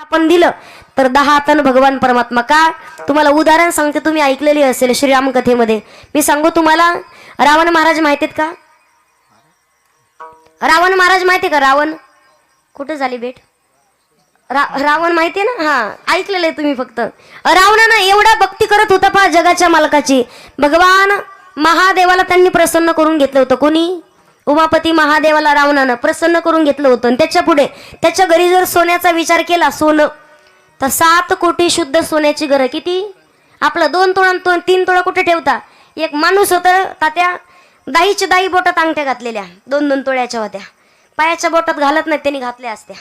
आपण दिलं तर 10 हातानं भगवान परमात्मा का तुम्हाला उदाहरण सांगते, तुम्ही ऐकलेली असेल श्रीराम कथेमध्ये. मी सांगू तुम्हाला, रावण महाराज माहितीत का? रावण महाराज माहिती का? रावण कुठे झाली भेट? रावण माहिती ना? हा, ऐकलेलं आहे तुम्ही फक्त. रावणानं एवढा भक्ती करत होता पहा जगाच्या मालकाची. भगवान महादेवाला त्यांनी प्रसन्न करून घेतलं होतं. कोणी? उमापती महादेवाला रावणानं प्रसन्न करून घेतलं होतं. आणि त्याच्या पुढे त्याच्या घरी जर सोन्याचा विचार केला, सोनं तर 7 कोटी शुद्ध सोन्याची घर. किती? आपलं 2 तोळा 3 तोळा कुठे ठेवता? एक माणूस होता तात्या, दाईच्या दाई बोटात अंगठ्या घातलेल्या 2-2 तोळ्याच्या होत्या. पायाच्या बोटात घालत नाहीत, त्यांनी घातल्या असत्या.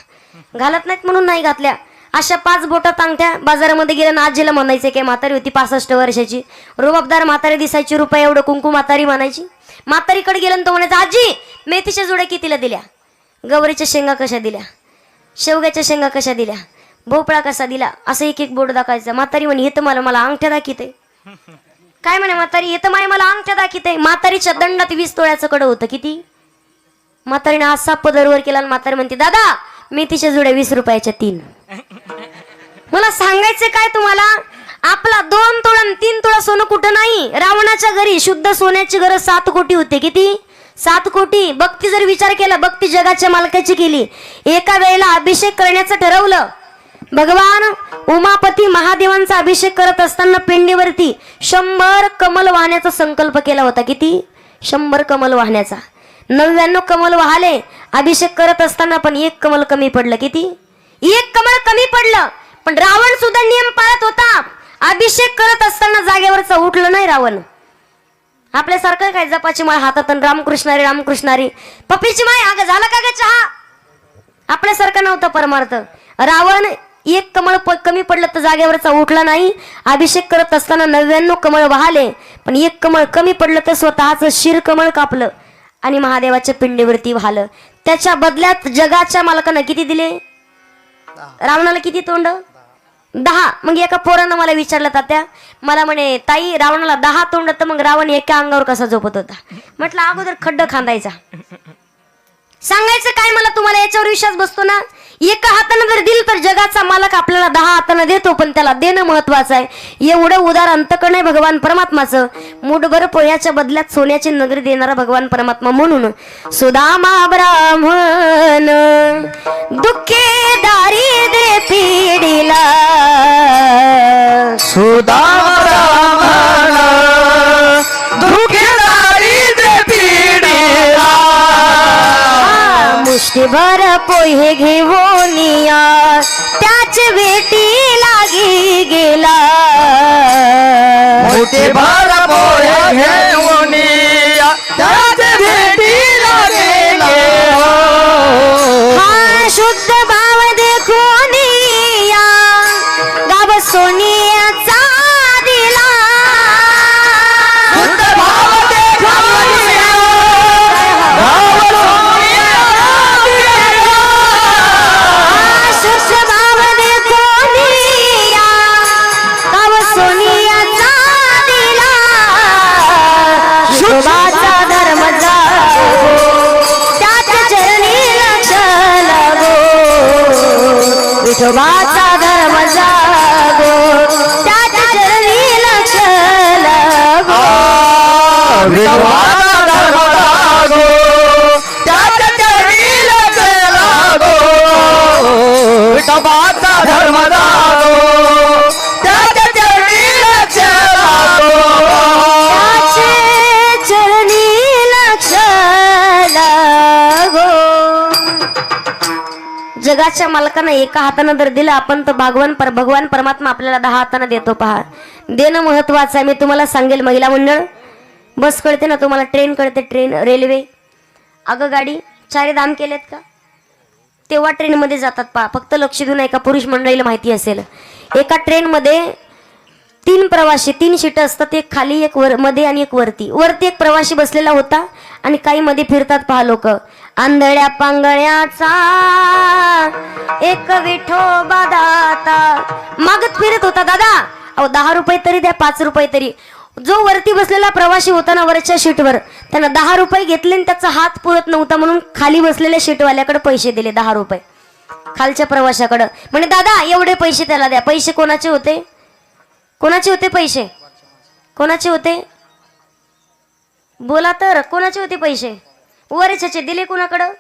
घालत नाहीत म्हणून नाही घातल्या. अशा 5 बोटात अंगठ्या. बाजारामध्ये गेल्या ना आजीला म्हणायचे की म्हातारी होती 65 वर्षाची, रुबाबदार म्हातारी दिसायची, रुपये एवढं कुंकू म्हातारी म्हणायची. म्हातारीकडे गेलं तर म्हणायचं, आजी मेथीच्या जोड्या कितीला दिल्या? गवरीच्या शेंगा कशा दिल्या? शेवग्याच्या शेंगा कशा दिल्या? भोपळा कसा दिला? असं एक एक बोट दाखवायचं. म्हातारी म्हणे, हे तर मला अंगठ्या दाखिते. काय म्हणे म्हातारी? हे तर मला अंगठ्या दाखिते. म्हातारीच्या दंडात 20 तोळ्याचं कडं होतं. किती? म्हातारीने असा पदरवर केला आणि म्हातारी म्हणते, दादा मेथीच्या जोड्या 20 रुपयाच्या 3. मला सांगायचं काय तुम्हाला, आपला 2 तोळा 3 तोळा सोनं कुठं नाही. रावणाच्या घरी शुद्ध सोन्याची घर 7 कोटी होते. किती? 7 कोटी. भक्ती जर विचार केला, भक्ती जगाच्या मालकाची केली. एका वेळेला अभिषेक करण्याचं ठरवलं. भगवान उमापती महादेवांचा अभिषेक करत असताना पिंडीवरती 100 कमल वाहण्याचा संकल्प केला होता. किती? 100 कमल वाहण्याचा. 99 कमल वाहले अभिषेक करत असताना, पण 1 कमल कमी पडलं. किती? 1 कमल कमी पडलं. पण रावण सुद्धा नियम पाळत होता. अभिषेक करत असताना जागेवरचा उठलं नाही रावण. आपल्यासारखं काय जपाची माळ हातात रामकृष्णारी रामकृष्णारी, पप्पीची माय अगं झाला का ग चहा? आपल्यासारखं नव्हतं परमार्थ. रावण 1 कमळ कमी पडलं तर जागेवरचा उठला नाही. अभिषेक करत असताना 99 कमळ वाहले, पण 1 कमळ कमी पडलं तर स्वतःच शिर कमळ कापलं आणि महादेवाच्या पिंडीवरती वाहलं. त्याच्या बदल्यात जगाच्या मालकानं किती दिले? रावणाला किती तोंड? 10. मग एका पोरानं मला विचारलं, तात्या मला म्हणे, ताई रावणाला 10 तोंड, तर मग रावण एका अंगावर कसा झोपत होता? म्हटलं अगोदर खड्ड खांदायचा. सांगायचं काय मला तुम्हाला, याच्यावर विश्वास बसतो ना? एका हातानं जर दिलं तर जगाचा मालक आपल्याला 10 हातानं देतो, पण त्याला देणं महत्वाचं आहे. एवढं उदार अंतकण आहे भगवान परमात्माचं. मुठभर पोह्याच्या बदल्यात सोन्याची नगरी देणारा भगवान परमात्मा. म्हणून सुदामा ब्राह्मण दुःखे दारिद्र्य पीडिला, सुदामा ब्राह्मण दुःखे दारिद्र्य पीडिला, मुष्टीभर पोहे घेऊन या त्याच भेटी लागी गेला, मोठे भर पोहे घेऊन या त्याच भेटीला गेला. हा शुद्ध भाव देखून या गाव सोनियाचा दिला, शुद्ध भाव देखून या गाव सोनियाचा दिला. शुद्ध भाव देखून या गाव सोनियाचा दिला, शुभाचा धर्म जागो त्याच्या चरणी लक्ष लागो, विठोबाचा धर्म जागो त्याच्या चरणी लक्ष लागो, विठोबाचा धर्म लागो त्याच्या चरणी लक्ष लागो, विठोबाचा धर्म लागो त्याच्या चरणी लक्ष लागो, त्याचे चरणी लक्ष लागो. जगाच्या मालकानं एका हातानं जर दिलं आपण, तर भगवान परमात्मा आपल्याला 10 हातानं देतो. पहा, देणं महत्वाचं आहे. मी तुम्हाला सांगेल, महिला मंडळ, बस कळते ना तुम्हाला, ट्रेन कळते, ट्रेन, रेल्वे, अगं गाडी 4 दाम केलेत का? तेव्हा ट्रेनमध्ये जातात पहा. फक्त लक्ष देऊन एका पुरुष मंडळीला माहिती असेल, एका ट्रेनमध्ये 3 प्रवासी, 3 सीट असतात, एक खाली, एक मध्ये आणि एक वरती. वरती एक प्रवासी बसलेला होता आणि काही मध्ये फिरतात पहा लोक. आंधळ्या पांगळ्याचा एक विठोबा दाता मागत फिरत होता. दादा अहो 10 रुपये तरी द्या, 5 रुपये तरी. जो वरती बसलेला प्रवासी होता ना वरच्या सीटवर, त्यानं 10 रुपये घेतले आणि त्याचा हात पुरत नव्हता म्हणून खाली बसलेल्या सीटवाल्याकडे पैसे दिले 10 रुपये. खालच्या प्रवाशाकडं. म्हणे दादा एवढे पैसे त्याला द्या. पैसे कोणाचे होते? कोणाचे होते पैसे? कोणाचे होते? बोला तर, कोणाचे होते पैसे? वरच्याचे दिले कुणाकडं?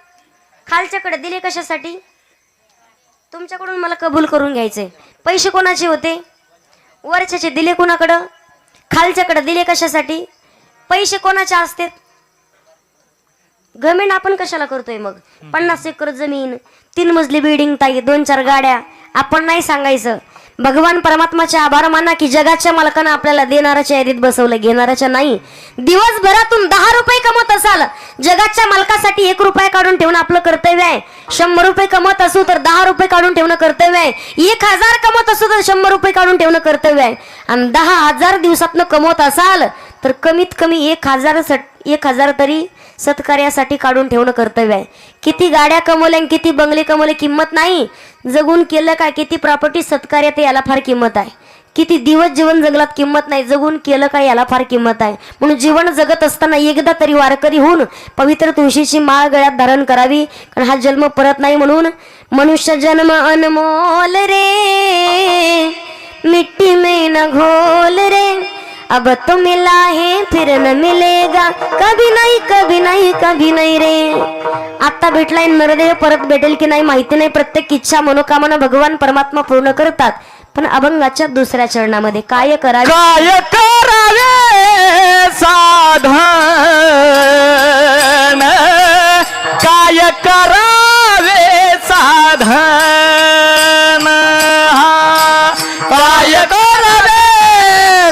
खालच्याकडे दिले कशासाठी? तुमच्याकडून मला कबूल करून घ्यायचे. पैसे कोणाचे होते? वरच्याचे दिले कुणाकडं? खालच्याकडे दिले कशासाठी? पैसे कोणाचे असते? घमेंड आपण कशाला करतोय मग? 50 एकर जमीन, 3 मजली बिल्डिंग, ताई 2-4 गाड्या. आपण नाही सांगायचं. भगवान परमात्माचे आभार माना की जगाच्या मालकानं आपल्याला देणाऱ्याच्या यादीत बसवलं, घेणाऱ्याच्या नाही. दिवसभरातून 10 रुपये कमवत असाल, जगाच्या मालकासाठी 1 रुपया काढून ठेवणं आपलं कर्तव्य आहे. 100 रुपये कमवत असू तर 10 रुपये काढून ठेवणं कर्तव्य आहे. 1000 कमवत असू तर 100 रुपये काढून ठेवणं कर्तव्य आहे. आणि 10,000 दिवसातनं कमवत असाल तर कमीत कमी 1,000 तरी सत्कार्यासाठी काढून ठेवणं कर्तव्य आहे. किती गाड्या कमवल्या, किती बंगले कमवले किंमत नाही. जगून केलं काय? किती प्रॉपर्टी सत्कार्यात याला फार किंमत आहे. किती दिवस जीवन जगलात किंमत नाही. जगून केलं काय याला फार किंमत आहे. म्हणून जीवन जगत असताना एकदा तरी वारकरी होऊन पवित्र तुळशीची माळ गळ्यात धारण करावी. कारण हा जन्म परत नाही. म्हणून मनुष्य जन्म अनमोल रे, मिट्टी में न घोल रे, अब तो मिला है फिर न मिलेगा, कभी नाही कभी नाही कभी नाही रे. आता भेटलाय नरदेव, परत भेटेल की नाही माहिती नाही. प्रत्येक इच्छा मनोकामना भगवान परमात्मा पूर्ण करतात. पण अभंगाच्या दुसऱ्या चरणामध्ये काय करावे? काय करावे साधन, काय करावे साधन, काय करावे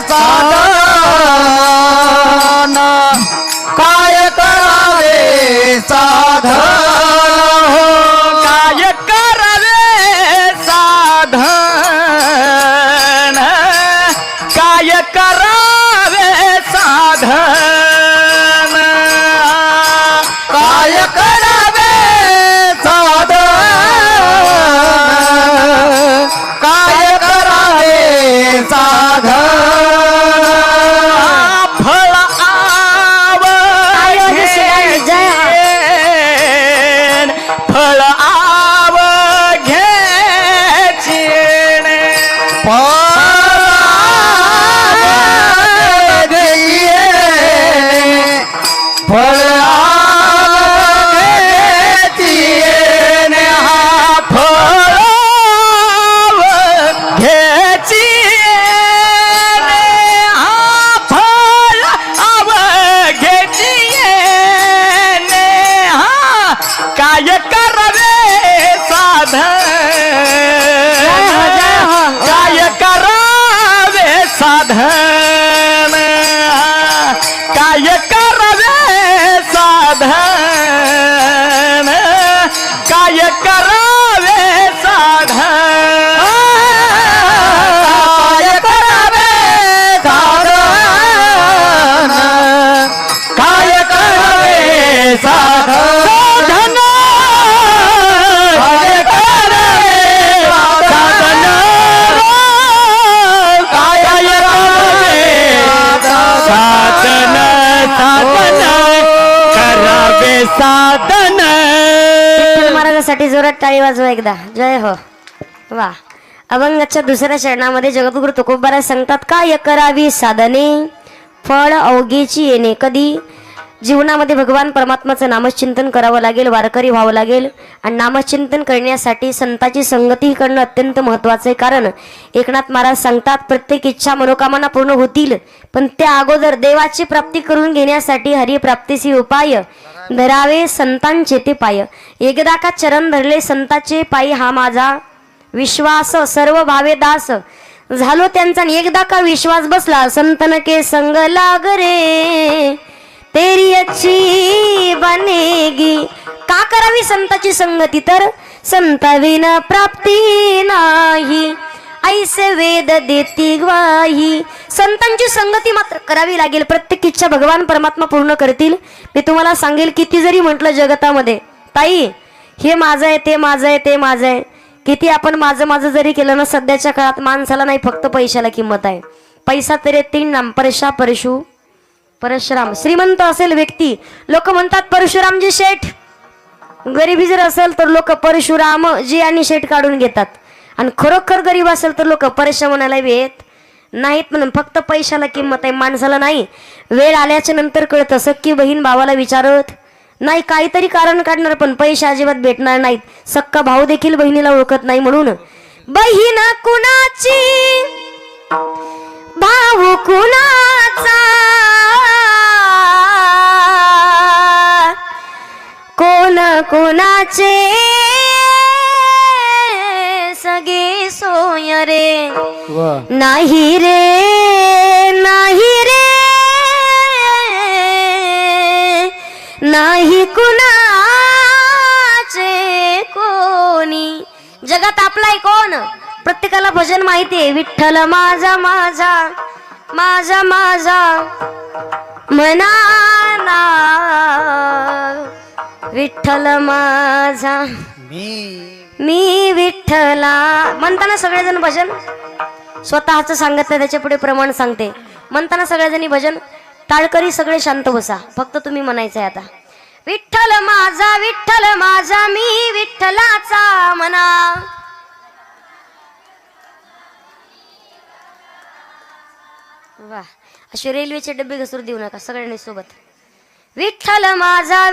साधन, काय करावे साधन, काय करावे साधन, काय करावे साधन, काय करावे साधन, काय करावे साधन. फळ आव फळ आव घ्यायची, फळ आव घ्यायची, हा फळ आव घ्यायची, हा फळ आव घ्यायची, हा काय करावे साधन, काय करावे साधन, काय करावे साधन, काय करावे साधन, काय करावे साधन, काय करावे साधन, काय करावे साधन, काय करावे साधन, साधन करावे साधन. महाराजांसाठी जोरात टाळी वाजवा एकदा. जय हो. वा. अभंगाच्या दुसऱ्या चरणामध्ये जगद्गुरु तुकोबाराज सांगतात, काय करावी साधने, फळ अवघेची येणे. कधी जीवनामध्ये भगवान परमात्माचं नामचिंतन करावं लागेल, वारकरी व्हावं लागेल. आणि नामचिंतन करण्यासाठी संताची संगती करणं अत्यंत महत्त्वाचं आहे. कारण एकनाथ महाराज सांगतात, प्रत्येक इच्छा मनोकामना पूर्ण होतील, पण त्या अगोदर देवाची प्राप्ती करून घेण्यासाठी हरिप्राप्तीची उपाय धरावे संतांचे ते पाय. एकदा का चरण धरले संताचे पायी, हा माझा विश्वास, सर्व भावे दास झालो त्यांचा. एकदा का विश्वास बसला, संतन के संग लाग रे, तेरी अच्छी बनेगी. का करावी संताची संगती? तर संतविन प्राप्ती नाही, ऐसे वेद देती ग्वाही. संतांची संगती मात्र करावी लागेल. प्रत्येक इच्छा भगवान परमात्मा पूर्ण करतील. मी तुम्हाला सांगेल, किती जरी म्हटलं जगतामध्ये, ताई हे माझं आहे, ते माझं आहे, ते माझं आहे, किती आपण माझं माझं जरी केलं ना, सध्याच्या काळात माणसाला नाही फक्त पैशाला किंमत आहे. पैसा तरी 3 नाम, परशा परशु परशुराम. श्रीमंत असेल व्यक्ती, लोक म्हणतात परशुरामजी शेठ, गरिबी जर असेल तर लोक परशुराम जी आणि शेट काढून घेतात, आणि खरोखर गरीब असेल तर लोक परशुरामाला येत नाहीत. म्हणून फक्त पैशाला किंमत आहे, माणसाला नाही. वेळ आल्याच्या नंतर कळत असं की बहीण भावाला विचारत नाही, काहीतरी कारण काढणार पण पैसे अजिबात भेटणार नाहीत. सक्का भाऊ देखील बहिणीला ओळखत नाही. म्हणून बहीण कुणाची भाऊ कुणाचा, कोण कोणाचे सगे सोय रे, नाही रे नाही रे नाही कुणाचे कोणी. जगात आपलाय कोण? प्रत्येकाला भजन माहितीये. विठ्ठल माझा माझा माझा माझा म्हणाला, विठ्ठल माझा मी विठ्ठला. म्हणताना सगळेजण भजन स्वतःच सांगत नाही, त्याच्या पुढे प्रमाण सांगते. म्हणताना सगळेजणी भजन टाळकरी सगळे शांत बसा, फक्त तुम्ही म्हणायचंय आता. विठ्ठल माझा मी विठ्ठलाचा म्हणा. वा, असे रेल्वेचे डबे घसरू देऊ नका सगळ्यांनी सोबत. विठ्ठल माझा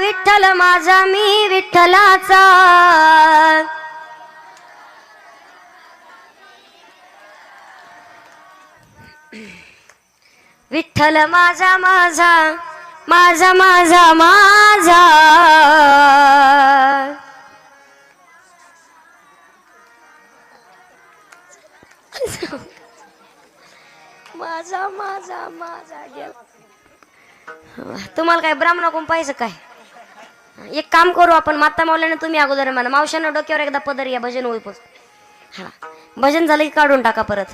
मी विठ्ठलाचा, विठ्ठल माझा माझा माझा माझा माझा, माझा माझा माझा गेला. तुम्हाला काय ब्राह्मणाकडून पाहिजे काय? एक काम करू आपण, माता मावल्याने तुम्ही अगोदर म्हणा, मावशांना डोक्यावर एकदा पदर या भजन होईपोस. हा, भजन झालं की काढून टाका परत.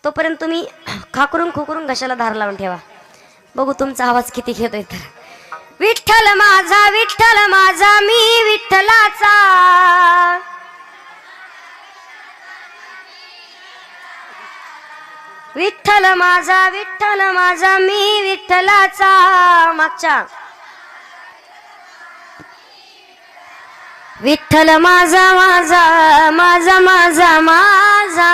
तोपर्यंत तुम्ही खाकरून खुकरून घशाला धार लावून ठेवा. बघू तुमचा आवाज किती घेतोय तर. विठ्ठल माझा मी विठ्ठलाचा, विठ्ठल माझा मी विठ्ठलाचा. मागच्या विठ्ठल माझा माझा माझा माझा माझा,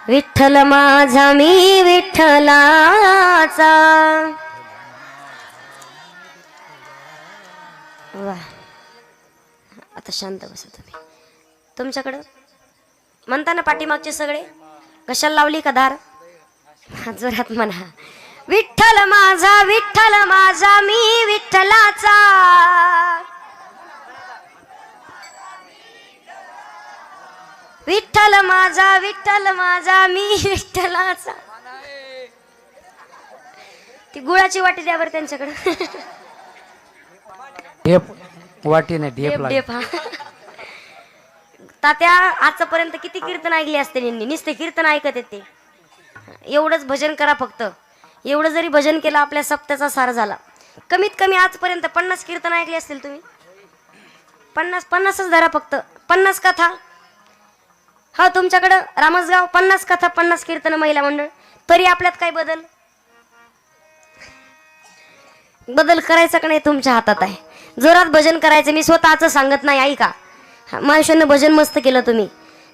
विठ्ठल माझा मी विठ्ठलाचा. वा, आता शांत बसा तुम्ही. तुमच्याकडं म्हणताना पाठीमागचे सगळे कशाला लावली का धार? जोरात म्हणा. विठ्ठल माझा मी विठ्ठलाचा, विठ्ठल माझा मी विठ्ठलाचा. ती गुळाची वाटी द्या बरं त्यांच्याकडे. वाटी नाही डेप. हा तात्या आजपर्यंत किती कीर्तन ऐकले असते यांनी, नुसते कीर्तन ऐकत येते. एवढंच भजन करा फक्त. एवढं जरी भजन केलं आपल्या सप्त्याचा सार झाला. कमीत कमी आजपर्यंत 50 कीर्तन ऐकले असतील तुम्ही. 50च धरा फक्त. 50 कथा. हा, तुमच्याकडं रामसगाव 50 कथा 50 कीर्तन महिला मंडळ. तरी आपल्यात काय बदल करायचा का नाही तुमच्या हातात आहे. जोरात भजन करायचं. मी स्वतःच सांगत नाही, ऐका. मनुष्यानं भजन मस्त केलं तुम्ही.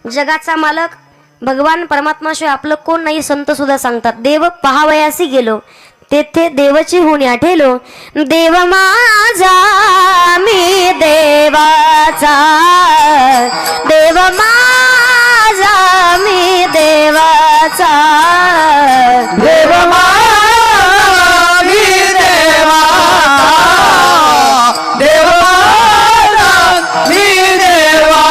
जगाचा मालक भगवान परमात्माशिवाय आपलं कोण नाही. संत सुद्धा सांगतात, देव पहावयासी गेलो तेथे देवाची होण्या ठेलो. देव माझा मी देवाचा, देव माझा मी देवाचा, देव माझा मी देवाचा, देव माझा मी देवा.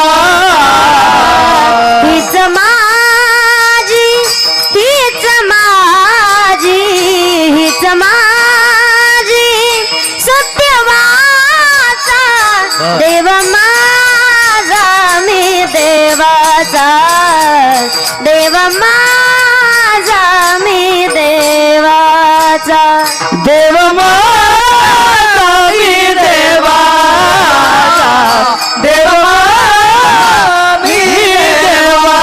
हीच माझी हीच माझी हीच माझी सत्यवाचा, देव माझा मी देवाचा, देव माझा मी देवाचा, देव माझा मी देवाचा, देव माझा मी देवा.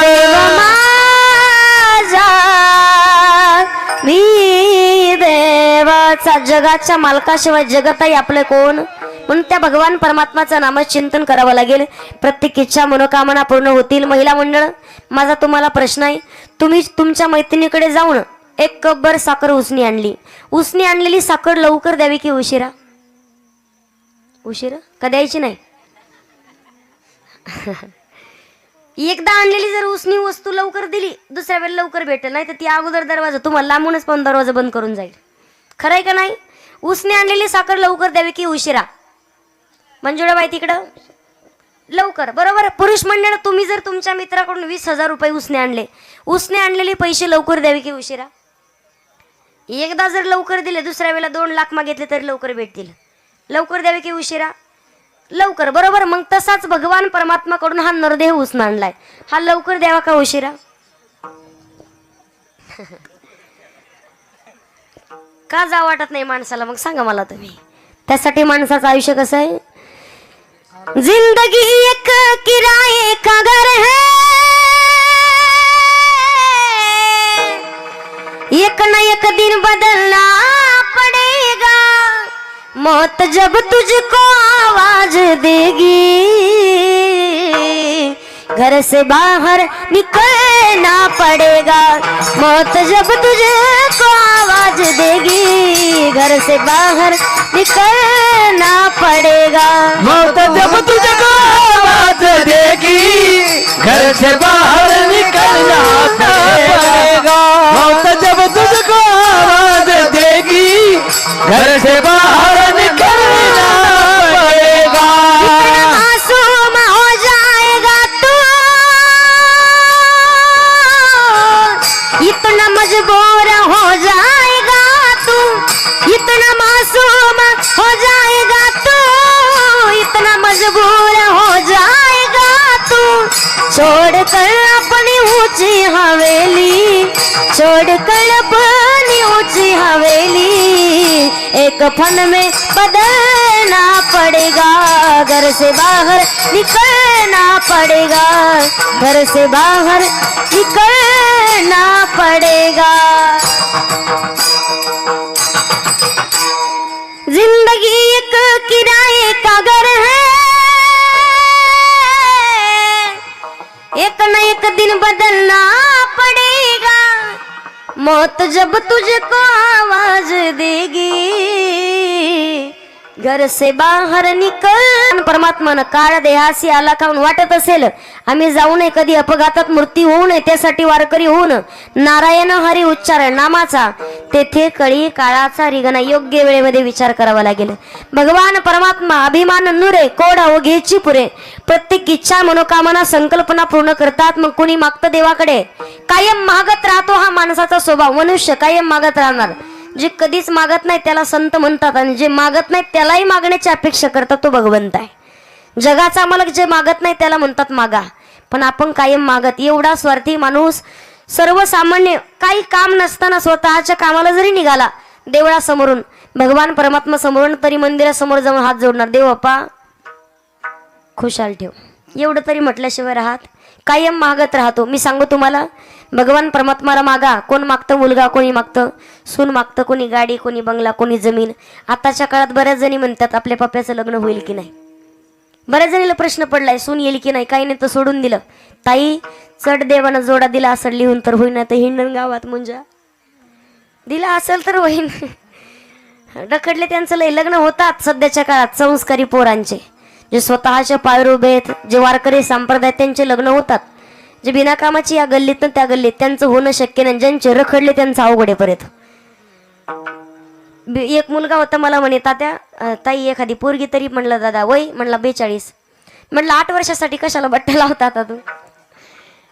देव माझा जगाच्या मालकाशिवाय जगताही आपलं कोण. म्हणून त्या भगवान परमात्माचं नामचिंतन करावं लागेल. प्रत्येक इच्छा मनोकामना पूर्ण होतील. महिला मंडळ, माझा तुम्हाला प्रश्न आहे, तुम्ही तुमच्या मैत्रिणीकडे जाऊन 1 कपभर साखर उसनी आणली. उसनी आणलेली साखर लवकर द्यावी की उशिरा? उशिरा का द्यायची नाही? एकदा आणलेली जर उसनी वस्तू लवकर दिली, दुसऱ्या वेळेला लवकर भेटेल. नाही तर ती अगोदर दरवाजा तुम्हाला लांबूनच पण दरवाजा बंद करून जाईल. खरं आहे का नाही? उसने आणलेली साखर लवकर द्यावी की उशिरा? मंजुळाबाई तिकडं लवकर. बरोबर. पुरुष मंडळ, तुम्ही जर तुमच्या मित्राकडून 20,000 रुपये उसने आणले, उसने आणलेले पैसे लवकर द्यावे की उशिरा? एकदा जर लवकर दिले, दुसऱ्या वेळेला 2 लाख मागितले तरी लवकर भेटतील. लवकर द्यावे की उशिरा? लवकर. बरोबर. मग तसाच भगवान परमात्माकडून हा नरदेह उसना आणलाय, हा लवकर द्यावा का उशिरा? का जा वाटत नाही माणसाला? मग सांगा मला तुम्ही. त्यासाठी माणसाचं आयुष्य कसं आहे? जिंदगी एक किराए का घर है, एक न एक दिन बदलना पड़ेगा, मौत जब तुझको आवाज देगी, घर से बाहर निकलना पड़ेगा, मौत जब तुझको आवाज देगी, घर से बाहर निकलना पड़ेगा, मौत जब तुझको आवाज देगी, घर से बाहर निकलना पड़ेगा, मौत जब तुझको आवाज देगी, घर से बाहर निकलना पड़ेगा। मासूम हो जाएगा तू, इतना मजबूर हो जाएगा तू, इतना मासूम हो जाएगा तू, इतना मजबूर हो जाएगा तू, छोड़कर अपनी ऊंची हवेली, छोड़कर अपनी ऊंची हवेली, एक फन में बदलना पड़ेगा, घर से बाहर निकलना पड़ेगा, घर से बाहर निकलना पड़ेगा। जिंदगी एक किराए का घर है, एक न एक दिन बदलना पड़ेगा, मौत जब तुझको आवाज देगी, घर से बाहर निकल. परमात्मानं काळ देहासी आला खाऊन वाटत असेल आम्ही जाऊ नये, कधी अपघातात मृत्यू होऊ नये, त्यासाठी वारकरी होऊन नारायण हरी उच्चारण नामाचा, तेथे कळी काळाचा रिगणा योग्य वेळेमध्ये विचार करावा लागेल. भगवान परमात्मा अभिमान नुरे कोड अवघेची पुरे, प्रत्येक इच्छा मनोकामना संकल्पना पूर्ण करतात. मग कोणी मागतं देवाकडे, कायम मागत राहतो हा माणसाचा स्वभाव. मनुष्य कायम मागत राहणार. जे कधीच मागत नाही त्याला संत म्हणतात, आणि जे मागत नाही त्यालाही मागण्याची अपेक्षा करतात तो भगवंत आहे. जगाचा मालक जे मागत नाही त्याला म्हणतात मागा, पण आपण कायम मागत. एवढा स्वार्थी माणूस सर्वसामान्य काही काम नसताना स्वतःच्या कामाला जरी निघाला देवळासमोरून भगवान परमात्मा समोरून, तरी मंदिरासमोर जाऊन हात जोडणार, देव बाप्पा खुशाल ठेव, एवढं तरी म्हटल्याशिवाय राहत. कायम मागत राहतो. मी सांगू तुम्हाला, भगवान परमात्माला मागा. कोण मागतं मुलगा, कोणी मागतं सून, मागतं कोणी गाडी, कोणी बंगला, कोणी जमीन. आताच्या काळात बऱ्याच जणी म्हणतात आपल्या पप्प्याचं लग्न होईल की नाही. बऱ्याच जणीला प्रश्न पडलाय सून येईल की नाही. काही नाही तर सोडून दिलं. ताई चढ देवानं जोडा दिला असं लिहून तर होईना, तर हिंडण गावात मुंजा दिला असेल तर होईन. रखडले त्यांचं लय. लग्न होतात सध्याच्या काळात संस्कारी पोरांचे, जे स्वतःच्या पायावर उभे आहेत, जे वारकरी संप्रदाय त्यांचे लग्न होतात. जे बिनाकामाची या गल्लीत त्या गल्लीत त्यांचं होणं शक्य नाही. ज्यांचे रखडले त्यांचं अवघड आहे परत. एक मुलगा होता मला म्हणे, तात्या ताई एखादी पोरगी तरी. म्हणलं दादा वय, म्हणला 42. म्हणलं 8 वर्षासाठी कशाला बट्ट्या लावता आता तू.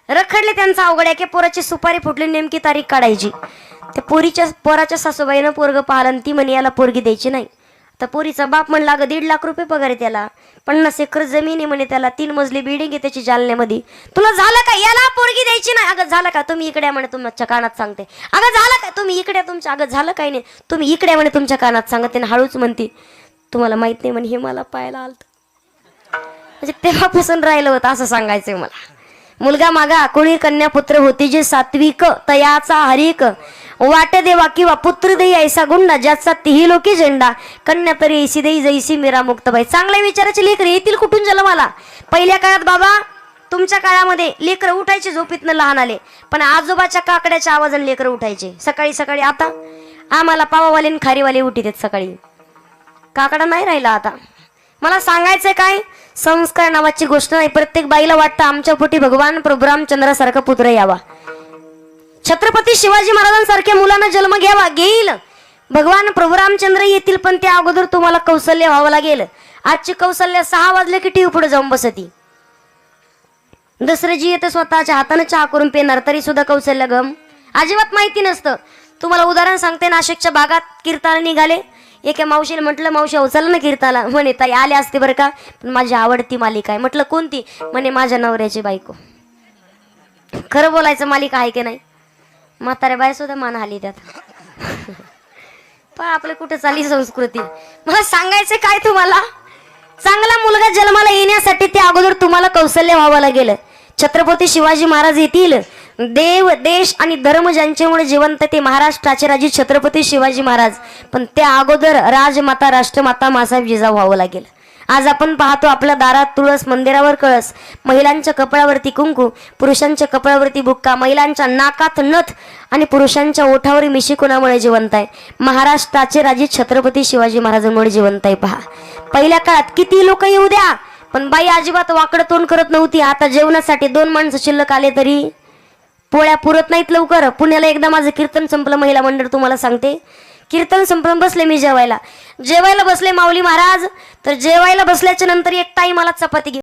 रखडले त्यांचं अवघड आहे. की पोराची सुपारी फुटली, नेमकी तारीख काढायची. त्या पोराच्या सासूबाईनं पोरग पाहिलं आणि ती म्हणे याला पोरगी द्यायची नाही. तर पोरीचा बाप म्हणला अगं 1.5 लाख रुपये पगार आहे त्याला, 50 एकर जमीन आहे म्हणे त्याला, 3 मजली बिल्डिंग आहे त्याची जालन्यामध्ये. तुला झालं का, याला पोरगी द्यायची नाही. अगं झालं का, तुम्ही इकडे म्हणे तुमच्या कानात सांगते. अगं झालं का, तुम्ही इकडे तुमच्या. अगं झालं काही नाही, तुम्ही इकडे म्हणे तुमच्या कानात सांगते. आणि हळूच म्हणते तुम्हाला माहित नाही म्हणे हे मला पाहायला आलत. म्हणजे तेव्हापासून राहिलं होतं असं सांगायचंय मला. मुलगा मागा कोणी कन्या पुत्र होती जे सात्विक तयाचा हरिक, वाट देवा किंवा पुत्र देई ऐसा गुंडा ज्याचा तिही लोकी झेंडा कन्या तरी ऐसी देई जैसी मीरा मुक्तबाई. चांगल्या विचाराचे लेकर येतील कुठून जन्माला. पहिल्या काळात बाबा तुमच्या काळामध्ये लेकरं उठायचे झोपेतनं लहान आले, पण आजोबाच्या काकड्याच्या आवाजाने लेकरं उठायचे सकाळी सकाळी. आता आम्हाला पावावाले आणि खारीवाले उठीत सकाळी, काकडा नाही राहिला आता. मला सांगायचंय काय, संस्कार नावाची गोष्ट नाही. प्रत्येक बाईला वाटतं आमच्या पोटी भगवान प्रभू रामचंद्रासारखा पुत्र यावा, छत्रपती शिवाजी महाराजांसारख्या मुलांना जन्म घ्यावा. घेईल भगवान प्रभू रामचंद्र येतील, पण त्या अगोदर तुम्हाला कौशल्य व्हावं लागेल. आजची कौशल्य 6 वाजले की टीव्ही पुढे जाऊन बसती. दसऱ्याची येतं स्वतःच्या हाताने चहा करून पेणार, तरी सुद्धा कौशल्य गम अजिबात माहिती नसतं. तुम्हाला उदाहरण सांगते, नाशिकच्या भागात कीर्तनाला निघाले. एका मावशीला म्हटलं, मावशी उचल ना कीर्तनाला. म्हणे ताई आले असते बरं का, पण माझी आवडती मालिका आहे. म्हटलं कोणती? म्हणे माझ्या नवऱ्याची बायको. खरं बोलायचं मालिका आहे की नाही? म्हाताऱ्या बाय सुद्धा मान हाली त्यात. पण आपलं कुठं चालली संस्कृती. मला सांगायचं काय तुम्हाला, चांगला मुलगा जन्माला येण्यासाठी त्या अगोदर तुम्हाला कौशल्य व्हावं लागेल. छत्रपती शिवाजी महाराज येतील. देव देश आणि धर्म ज्यांच्यामुळे जिवंत ते महाराष्ट्राचे राजे छत्रपती शिवाजी महाराज, पण त्या अगोदर राजमाता राष्ट्रमाता मासाहेब जिजाऊ व्हावं लागेल. आज आपण पाहतो आपल्या दारात तुळस, मंदिरावर कळस, महिलांच्या कपड्यावरती कुंकू, पुरुषांच्या कपड्यावरती बुक्का, महिलांच्या नाकात नथ आणि पुरुषांच्या ओठावर मिशी कोणामुळे जिवंत आहे? महाराष्ट्राचे राजे छत्रपती शिवाजी महाराजांमुळे जिवंत आहे. पहा, पहिल्या काळात किती लोक येऊ द्या, पण बाई अजिबात वाकडं तोंड करत नव्हती. आता जेवणासाठी 2 माणसं शिल्लक आले तरी पोळ्या पुरत नाहीत लवकर. पुण्याला एकदा माझं कीर्तन संपलं, महिला मंडळ तुम्हाला सांगते. कीर्तन संपलं, बसले मी जेवायला बसले माऊली महाराज. तर जेवायला बसल्याच्या नंतर एक ताई मला चपाती